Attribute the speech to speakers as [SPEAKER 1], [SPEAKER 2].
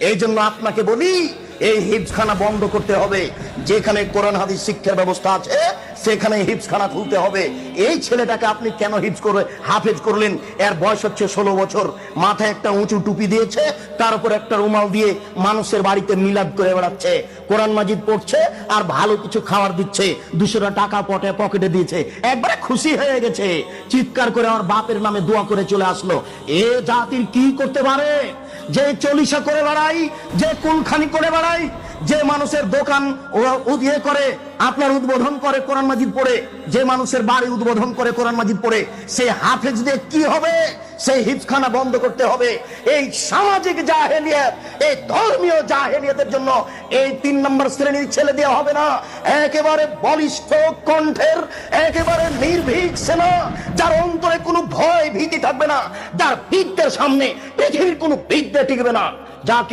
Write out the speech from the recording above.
[SPEAKER 1] এই জন্য আপনাকে বলি, এই হিফজখানা বন্ধ করতে হবে। যেখানে কোরআন হাদিস শিক্ষার ব্যবস্থা আছে সেখানে হিফজখানা খুলতে হবে। এই ছেলেটাকে আপনি কেন হাফেজ করলেন? এর বয়স হচ্ছে 16 বছর, মাথায় একটা উঁচু টুপি দিয়েছে, তার উপর একটা রুমাল দিয়ে মানুষের বাড়িতে মিলাদ করে বেড়াচ্ছে, কোরআন মাজিদ পড়ছে আর ভালো কিছু খাবার দিচ্ছে, 200 টাকা পকেটে দিয়েছে, একবারে খুশি হয়ে গেছে, চিৎকার করে আমার বাপের নামে দোয়া করে চলে আসলো। এ জাতির কি করতে পারে? যে চলিসা করে বেড়াই, যে কুলখানি করে বেড়াই, যে মানুষের দোকান উদিয়ে করে আপনার উদ্বোধন করে কোরআন মাজিদ পড়ে, যে মানুষের বাড়ি উদ্বোধন করে কোরআন মাজিদ পড়ে, সে হাফেজ দিয়ে কি হবে? সেই হিফজখানা বন্ধ করতে হবে। এই সামাজিক জাহেলিয়াত, এই ধর্মীয় জাহেলিয়াতের জন্য এই 3 নম্বর শ্রেণীর ছেলে দেওয়া হবে না। একেবারে বলিষ্ঠ কণ্ঠের, একেবারে নির্ভীক সেনা, যার অন্তরে কোনো ভয় ভীতি থাকবে না, যার বিদ্যের সামনে পৃথিবীর কোনো বিদ্যে টিকবে না, যাকে